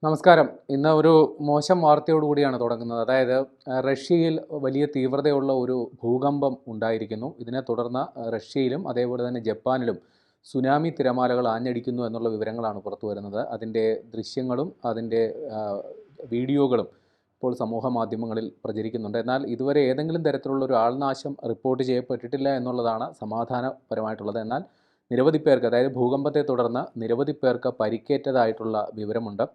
നമസ്കാരം. ഇന്ന് ഒരു മോശം വാർത്തയോടുകൂടിയാണ് തുടങ്ങുന്നത്. അതായത് റഷ്യയിൽ വലിയ തീവ്രതയുള്ള ഒരു ഭൂകമ്പം ഉണ്ടായിരിക്കുന്നു. ഇതിനെ തുടർന്ന് റഷ്യയിലും അതേപോലെ തന്നെ ജപ്പാനിലും സുനാമി തിരമാലകൾ ആഞ്ഞടിക്കുന്നു എന്നുള്ള വിവരങ്ങളാണ് പുറത്തു വരുന്നത്. അതിൻ്റെ ദൃശ്യങ്ങളും അതിൻ്റെ വീഡിയോകളും ഇപ്പോൾ സമൂഹ മാധ്യമങ്ങളിൽ പ്രചരിക്കുന്നുണ്ട്. എന്നാൽ ഇതുവരെ ഏതെങ്കിലും തരത്തിലുള്ള ഒരു ആൾനാശം റിപ്പോർട്ട് ചെയ്യപ്പെട്ടിട്ടില്ല എന്നുള്ളതാണ് സമാധാനപരമായിട്ടുള്ളത്. എന്നാൽ നിരവധി പേർക്ക്, അതായത് ഭൂകമ്പത്തെ തുടർന്ന് നിരവധി പേർക്ക് പരിക്കേറ്റതായിട്ടുള്ള വിവരമുണ്ട്.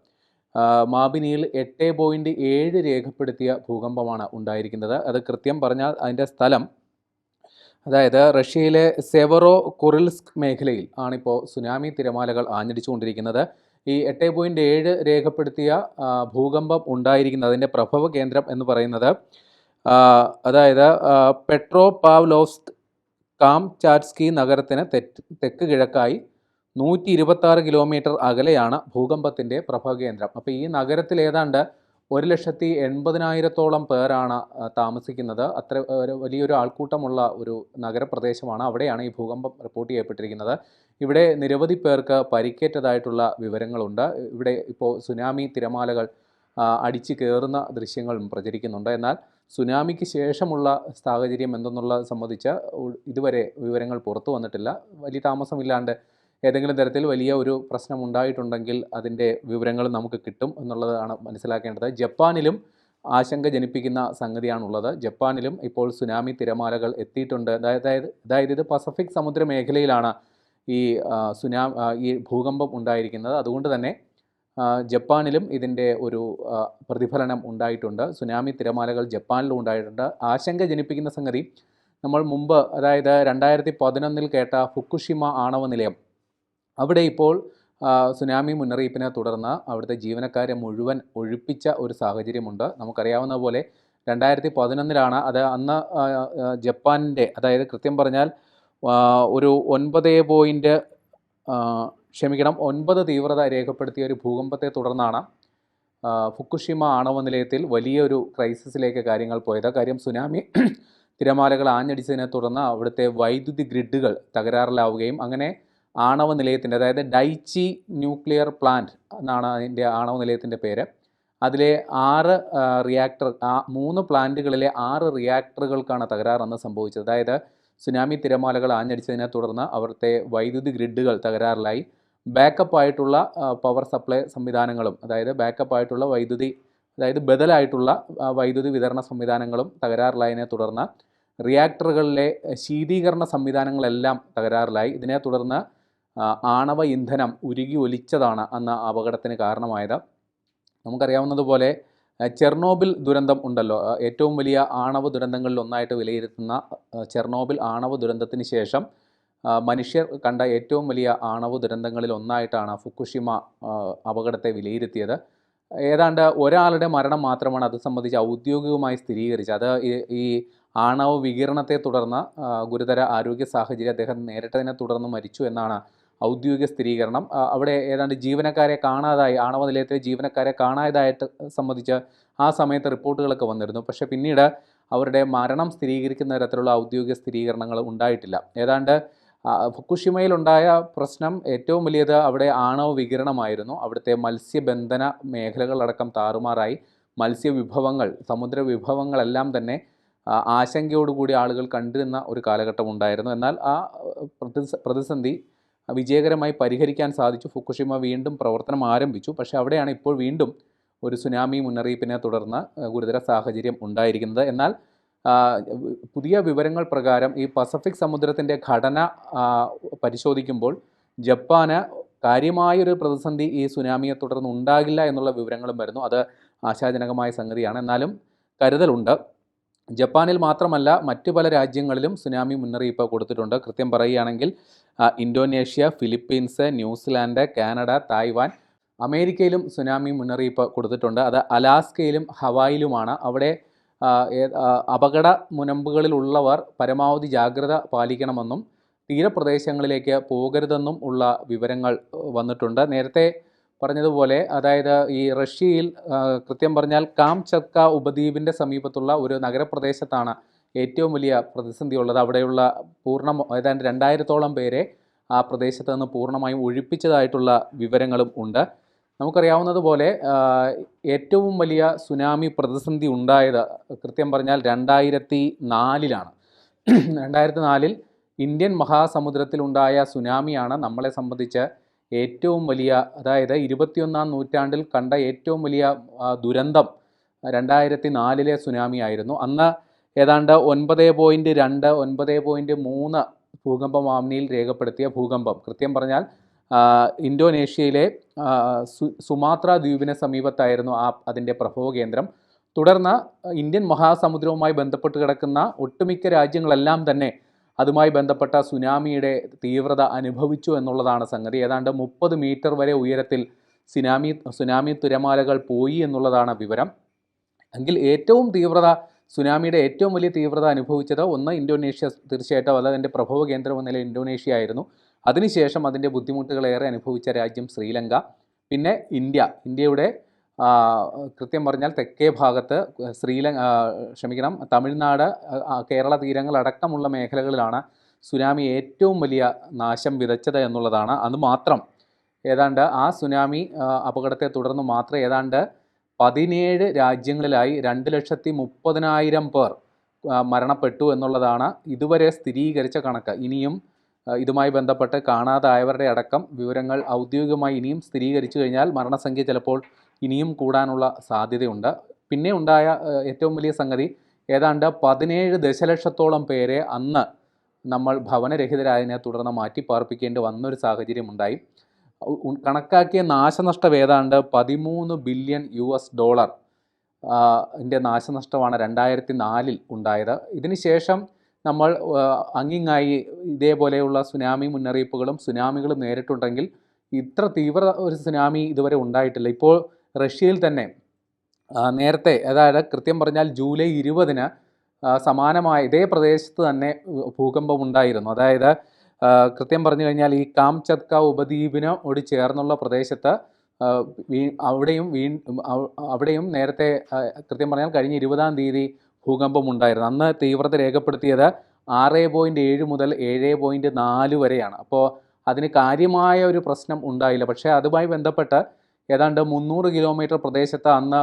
മാബിനിയിൽ 8.7 രേഖപ്പെടുത്തിയ ഭൂകമ്പമാണ് ഉണ്ടായിരിക്കുന്നത്. അത് കൃത്യം പറഞ്ഞാൽ അതിൻ്റെ സ്ഥലം, അതായത് റഷ്യയിലെ സെവറോ കുറിൽസ്ക് മേഖലയിൽ ആണിപ്പോൾ സുനാമി തിരമാലകൾ ആഞ്ഞടിച്ചുകൊണ്ടിരിക്കുന്നത്. ഈ 8.7 രേഖപ്പെടുത്തിയ ഭൂകമ്പം ഉണ്ടായിരിക്കുന്നത്, അതിൻ്റെ പ്രഭവ കേന്ദ്രം എന്ന് പറയുന്നത് അതായത് പെട്രോപാവ്ലോവ്സ്ക് കാംചാറ്റ്സ്കി നഗരത്തിന് തെക്ക് കിഴക്കായി 126 കിലോമീറ്റർ അകലെയാണ് ഭൂകമ്പത്തിൻ്റെ പ്രഭവകേന്ദ്രം. അപ്പോൾ ഈ നഗരത്തിൽ ഏതാണ്ട് 1,80,000-ഓളം പേരാണ് താമസിക്കുന്നത്. അത്ര വലിയൊരു ആൾക്കൂട്ടമുള്ള ഒരു നഗരപ്രദേശമാണ്. അവിടെയാണ് ഈ ഭൂകമ്പം റിപ്പോർട്ട് ചെയ്യപ്പെട്ടിരിക്കുന്നത്. ഇവിടെ നിരവധി പേർക്ക് പരിക്കേറ്റതായിട്ടുള്ള വിവരങ്ങളുണ്ട്. ഇവിടെ ഇപ്പോൾ സുനാമി തിരമാലകൾ അടിച്ചു കയറുന്ന ദൃശ്യങ്ങളും പ്രചരിക്കുന്നുണ്ട്. എന്നാൽ സുനാമിക്ക് ശേഷമുള്ള സാഹചര്യം എന്തെന്നുള്ളത് സംബന്ധിച്ച് ഇതുവരെ വിവരങ്ങൾ പുറത്തു വന്നിട്ടില്ല. വലിയ താമസമില്ലാണ്ട് ഏതെങ്കിലും തരത്തിൽ വലിയ ഒരു പ്രശ്നം ഉണ്ടായിട്ടുണ്ടെങ്കിൽ അതിൻ്റെ വിവരങ്ങൾ നമുക്ക് കിട്ടും എന്നുള്ളതാണ് മനസ്സിലാക്കേണ്ടത്. ജപ്പാനിലും ആശങ്ക ജനിപ്പിക്കുന്ന സംഗതിയാണുള്ളത്. ജപ്പാനിലും ഇപ്പോൾ സുനാമി തിരമാലകൾ എത്തിയിട്ടുണ്ട്. അതായത് ഇത് പസഫിക് സമുദ്ര മേഖലയിലാണ് ഈ ഭൂകമ്പം ഉണ്ടായിരിക്കുന്നത്. അതുകൊണ്ട് തന്നെ ജപ്പാനിലും ഇതിൻ്റെ ഒരു പ്രതിഫലനം ഉണ്ടായിട്ടുണ്ട്. സുനാമി തിരമാലകൾ ജപ്പാനിലും ഉണ്ടായിട്ടുണ്ട്. ആശങ്ക ജനിപ്പിക്കുന്ന സംഗതി, നമ്മൾ മുമ്പ്, അതായത് 2011 കേട്ട ഫുക്കുഷിമ ആണവ നിലയം, അവിടെ ഇപ്പോൾ സുനാമി മുന്നറിയിപ്പിനെ തുടർന്ന് അവിടുത്തെ ജീവനക്കാരെ മുഴുവൻ ഒഴിപ്പിച്ച ഒരു സാഹചര്യമുണ്ട്. നമുക്കറിയാവുന്ന പോലെ 2011 അത് അന്ന് ജപ്പാനിൻ്റെ, അതായത് കൃത്യം പറഞ്ഞാൽ ഒരു 9 തീവ്രത രേഖപ്പെടുത്തിയ ഒരു ഭൂകമ്പത്തെ തുടർന്നാണ് ഫുക്കുഷിമ ആണവ നിലയത്തിൽ വലിയൊരു ക്രൈസിസിലേക്ക് കാര്യങ്ങൾ പോയത്. കാര്യം, സുനാമി തിരമാലകൾ ആഞ്ഞടിച്ചതിനെ തുടർന്ന് അവിടുത്തെ വൈദ്യുതി ഗ്രിഡുകൾ തകരാറിലാവുകയും അങ്ങനെ ആണവ നിലയത്തിൻ്റെ, അതായത് ഡൈച്ചി ന്യൂക്ലിയർ പ്ലാന്റ് എന്നാണ് അതിൻ്റെ ആണവ നിലയത്തിൻ്റെ പേര്, അതിലെ 3 പ്ലാന്റുകളിലെ 6 റിയാക്ടറുകൾക്കാണ് തകരാറെന്ന് സംഭവിച്ചത്. അതായത് സുനാമി തിരമാലകൾ ആഞ്ഞടിച്ചതിനെ തുടർന്ന് അവിടുത്തെ വൈദ്യുതി ഗ്രിഡുകൾ തകരാറിലായി. ബാക്കപ്പ് ആയിട്ടുള്ള പവർ സപ്ലൈ സംവിധാനങ്ങളും, അതായത് ബാക്കപ്പ് ആയിട്ടുള്ള ബദലായിട്ടുള്ള വൈദ്യുതി വിതരണ സംവിധാനങ്ങളും തകരാറിലായതിനെ തുടർന്ന് റിയാക്ടറുകളിലെ ശീതീകരണ സംവിധാനങ്ങളെല്ലാം തകരാറിലായി. ഇതിനെ തുടർന്ന് ആണവ ഇന്ധനം ഉരുകി ഒലിച്ചതാണ് അന്ന് അപകടത്തിന് കാരണമായത്. നമുക്കറിയാവുന്നതുപോലെ ചെർണോബിൽ ദുരന്തം ഉണ്ടല്ലോ, ഏറ്റവും വലിയ ആണവ ദുരന്തങ്ങളിൽ ഒന്നായിട്ട് വിലയിരുത്തുന്ന ചെർണോബിൽ ആണവ ദുരന്തത്തിന് ശേഷം മനുഷ്യർ കണ്ട ഏറ്റവും വലിയ ആണവ ദുരന്തങ്ങളിൽ ഒന്നായിട്ടാണ് ഫുക്കുഷിമ അപകടത്തെ വിലയിരുത്തിയത്. ഏതാണ്ട് ഒരാളുടെ മരണം മാത്രമാണ് അത് സംബന്ധിച്ച് ഔദ്യോഗികമായി സ്ഥിരീകരിച്ചത്. അത് ഈ ആണവ വികിരണത്തെ തുടർന്ന് ഗുരുതര ആരോഗ്യ സാഹചര്യം അദ്ദേഹം നേരിട്ടതിനെ തുടർന്ന് മരിച്ചു എന്നാണ് ഔദ്യോഗിക സ്ഥിരീകരണം. അവിടെ ഏതാണ്ട് ജീവനക്കാരെ കാണാതായി, ആണവ നിലയത്തിലെ ജീവനക്കാരെ കാണാതായിട്ട് സംബന്ധിച്ച് ആ സമയത്ത് റിപ്പോർട്ടുകളൊക്കെ വന്നിരുന്നു. പക്ഷേ പിന്നീട് അവരുടെ മരണം സ്ഥിരീകരിക്കുന്ന തരത്തിലുള്ള ഔദ്യോഗിക സ്ഥിരീകരണങ്ങൾ ഉണ്ടായിട്ടില്ല. ഏതാണ്ട് ഫുക്കുഷിമയിലുണ്ടായ പ്രശ്നം ഏറ്റവും വലിയത് അവിടെ ആണവ വികിരണമായിരുന്നു. അവിടുത്തെ മത്സ്യബന്ധന മേഖലകളടക്കം താറുമാറായി. മത്സ്യവിഭവങ്ങൾ, സമുദ്ര വിഭവങ്ങളെല്ലാം തന്നെ ആശങ്കയോടുകൂടി ആളുകൾ കണ്ടിരുന്ന ഒരു കാലഘട്ടം ഉണ്ടായിരുന്നു. എന്നാൽ ആ പ്രതിസന്ധി വിജയകരമായി പരിഹരിക്കാൻ സാധിച്ചു. ഫുക്കുഷിമ വീണ്ടും പ്രവർത്തനം ആരംഭിച്ചു. പക്ഷേ അവിടെയാണ് ഇപ്പോൾ വീണ്ടും ഒരു സുനാമി മുന്നറിയിപ്പിനെ തുടർന്ന് ഗുരുതര സാഹചര്യം ഉണ്ടായിരിക്കുന്നത്. എന്നാൽ പുതിയ വിവരങ്ങൾ പ്രകാരം ഈ പസഫിക് സമുദ്രത്തിൻ്റെ ഘടന പരിശോധിക്കുമ്പോൾ ജപ്പാന് കാര്യമായൊരു പ്രതിസന്ധി ഈ സുനാമിയെ തുടർന്ന് ഉണ്ടാകില്ല എന്നുള്ള വിവരങ്ങളും വരുന്നു. അത് ആശാജനകമായ സംഗതിയാണ്. എന്നാലും കരുതലുണ്ട്. ജപ്പാനിൽ മാത്രമല്ല, മറ്റു പല രാജ്യങ്ങളിലും സുനാമി മുന്നറിയിപ്പ് കൊടുത്തിട്ടുണ്ട്. കൃത്യം പറയുകയാണെങ്കിൽ Indonesia, Philippines, New Zealand, Canada, Taiwan, അമേരിക്കയിലും സുനാമി മുന്നറിയിപ്പ് കൊടുത്തിട്ടുണ്ട്. അത് അലാസ്കയിലും ഹവായിലുമാണ്. അവിടെ അപകട മുനമ്പുകളിലുള്ളവർ പരമാവധി ജാഗ്രത പാലിക്കണമെന്നും തീരപ്രദേശങ്ങളിലേക്ക് പോകരുതെന്നും ഉള്ള വിവരങ്ങൾ വന്നിട്ടുണ്ട്. നേരത്തെ പറഞ്ഞതുപോലെ, അതായത് ഈ റഷ്യയിൽ കൃത്യം പറഞ്ഞാൽ കാംചത്ക ഉപദ്വീപിൻ്റെ സമീപത്തുള്ള ഒരു നഗരപ്രദേശത്താണ് ഏറ്റവും വലിയ പ്രതിസന്ധിയുള്ളത്. അവിടെയുള്ള ഏതാണ്ട് 2000-ഓളം പേരെ ആ പ്രദേശത്ത് നിന്ന് പൂർണ്ണമായും ഒഴിപ്പിച്ചതായിട്ടുള്ള വിവരങ്ങളും ഉണ്ട്. നമുക്കറിയാവുന്നതുപോലെ ഏറ്റവും വലിയ സുനാമി പ്രതിസന്ധി ഉണ്ടായത് കൃത്യം പറഞ്ഞാൽ 2004-ലാണ്. 2004-ൽ ഇന്ത്യൻ മഹാസമുദ്രത്തിലുണ്ടായ സുനാമിയാണ് നമ്മളെ സംബന്ധിച്ച് ഏറ്റവും വലിയ, അതായത് 21-ാം നൂറ്റാണ്ടിൽ കണ്ട ഏറ്റവും വലിയ ദുരന്തം 2004-ലെ സുനാമി ആയിരുന്നു. അന്ന് ഏതാണ്ട് 9.2, 9.3 ഭൂകമ്പമാവനിയിൽ രേഖപ്പെടുത്തിയ ഭൂകമ്പം, കൃത്യം പറഞ്ഞാൽ ഇന്തോനേഷ്യയിലെ സുമാത്ര ദ്വീപിന് സമീപത്തായിരുന്നു അതിൻ്റെ പ്രഭവ കേന്ദ്രം. തുടർന്ന് ഇന്ത്യൻ മഹാസമുദ്രവുമായി ബന്ധപ്പെട്ട് കിടക്കുന്ന ഒട്ടുമിക്ക രാജ്യങ്ങളെല്ലാം തന്നെ അതുമായി ബന്ധപ്പെട്ട സുനാമിയുടെ തീവ്രത അനുഭവിച്ചു എന്നുള്ളതാണ് സംഗതി. ഏതാണ്ട് 30 മീറ്റർ വരെ ഉയരത്തിൽ സുനാമി തിരമാലകൾ പോയി എന്നുള്ളതാണ് വിവരം. എങ്കിൽ സുനാമിയുടെ ഏറ്റവും വലിയ തീവ്രത അനുഭവിച്ചത് ഒന്ന് ഇന്തോനേഷ്യ, തീർച്ചയായിട്ടും അത് അതിൻ്റെ പ്രഭവ കേന്ദ്രം എന്ന നിലയിൽ ഇന്തോനേഷ്യ ആയിരുന്നു. അതിനുശേഷം അതിൻ്റെ ബുദ്ധിമുട്ടുകളേറെ അനുഭവിച്ച രാജ്യം ശ്രീലങ്ക, പിന്നെ ഇന്ത്യയുടെ കൃത്യം പറഞ്ഞാൽ തെക്കേ ഭാഗത്ത് തമിഴ്നാട്, കേരള തീരങ്ങളടക്കമുള്ള മേഖലകളിലാണ് സുനാമി ഏറ്റവും വലിയ നാശം വിതച്ചത് എന്നുള്ളതാണ്. അതുമാത്രം ഏതാണ്ട് ആ സുനാമി അപകടത്തെ തുടർന്ന് മാത്രം ഏതാണ്ട് 17 രാജ്യങ്ങളിലായി 2,30,000 പേർ മരണപ്പെട്ടു എന്നുള്ളതാണ് ഇതുവരെ സ്ഥിരീകരിച്ച കണക്ക്. ഇനിയും ഇതുമായി ബന്ധപ്പെട്ട് കാണാതായവരുടെ അടക്കം വിവരങ്ങൾ ഔദ്യോഗികമായി ഇനിയും സ്ഥിരീകരിച്ചു കഴിഞ്ഞാൽ മരണസംഖ്യ ചിലപ്പോൾ ഇനിയും കൂടാനുള്ള സാധ്യതയുണ്ട്. പിന്നെ ഉണ്ടായ ഏറ്റവും വലിയ സംഗതി, ഏതാണ്ട് 17 ദശലക്ഷത്തോളം പേരെ അന്ന് നമ്മൾ ഭവനരഹിതരായതിനെ തുടർന്ന് മാറ്റിപ്പാർപ്പിക്കേണ്ടി വന്നൊരു സാഹചര്യമുണ്ടായി. കണക്കാക്കിയ നാശനഷ്ടം ഏതാണ്ട് $13 ബില്യൺ നാശനഷ്ടമാണ് 2004-ൽ ഉണ്ടായത്. ഇതിനുശേഷം നമ്മൾ അങ്ങിങ്ങായി ഇതേപോലെയുള്ള സുനാമി മുന്നറിയിപ്പുകളും സുനാമികളും നേരിട്ടുണ്ടെങ്കിൽ ഇത്ര തീവ്ര ഒരു സുനാമി ഇതുവരെ ഉണ്ടായിട്ടില്ല. ഇപ്പോൾ റഷ്യയിൽ തന്നെ നേരത്തെ, അതായത് കൃത്യം പറഞ്ഞാൽ ജൂലൈ 20-ന് സമാനമായ ഇതേ പ്രദേശത്ത് തന്നെ ഭൂകമ്പം ഉണ്ടായിരുന്നു. അതായത് കൃത്യം പറഞ്ഞു കഴിഞ്ഞാൽ ഈ കാംചത്ക ഉപദ്വീപിനോട് ചേർന്നുള്ള പ്രദേശത്ത് അവിടെയും നേരത്തെ കൃത്യം പറഞ്ഞാൽ കഴിഞ്ഞ 20-ാം തീയതി ഭൂകമ്പം ഉണ്ടായിരുന്നു. അന്ന് തീവ്രത രേഖപ്പെടുത്തിയത് 6.7 മുതൽ 7.4 വരെയാണ്. അപ്പോൾ അതിന് കാര്യമായ ഒരു പ്രശ്നം ഉണ്ടായില്ല. പക്ഷേ അതുമായി ബന്ധപ്പെട്ട് ഏതാണ്ട് 300 കിലോമീറ്റർ പ്രദേശത്ത് അന്ന്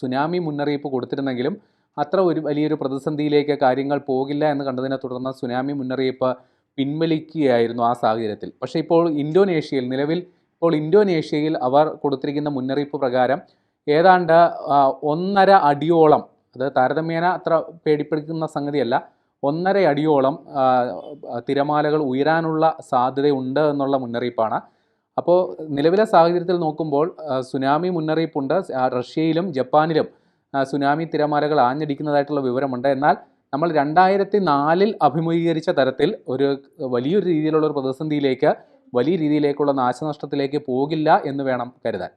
സുനാമി മുന്നറിയിപ്പ് കൊടുത്തിരുന്നെങ്കിലും അത്ര വലിയൊരു പ്രതിസന്ധിയിലേക്ക് കാര്യങ്ങൾ പോകില്ല എന്ന് കണ്ടതിനെ തുടർന്ന് സുനാമി മുന്നറിയിപ്പ് പിൻവലിക്കുകയായിരുന്നു ആ സാഹചര്യത്തിൽ. പക്ഷേ ഇപ്പോൾ ഇന്തോനേഷ്യയിൽ അവർ കൊടുത്തിരിക്കുന്ന മുന്നറിയിപ്പ് പ്രകാരം ഏതാണ്ട് 1.5 അടിയോളം, അത് താരതമ്യേന അത്ര പേടിപ്പെടുത്തുന്ന സംഗതിയല്ല, 1.5 അടിയോളം തിരമാലകൾ ഉയരാനുള്ള സാധ്യതയുണ്ട് എന്നുള്ള മുന്നറിയിപ്പാണ്. അപ്പോൾ നിലവിലെ സാഹചര്യത്തിൽ നോക്കുമ്പോൾ സുനാമി മുന്നറിയിപ്പുണ്ട്. റഷ്യയിലും ജപ്പാനിലും സുനാമി തിരമാലകൾ ആഞ്ഞടിക്കുന്നതായിട്ടുള്ള വിവരമുണ്ട്. എന്നാൽ നമ്മൾ 2004-ൽ അഭിമുഖീകരിച്ച തരത്തിൽ വലിയൊരു രീതിയിലുള്ള ഒരു പ്രതിസന്ധിയിലേക്ക്, വലിയ രീതിയിലേക്കുള്ള നാശനഷ്ടത്തിലേക്ക് പോകില്ല എന്ന് വേണം കരുതാൻ.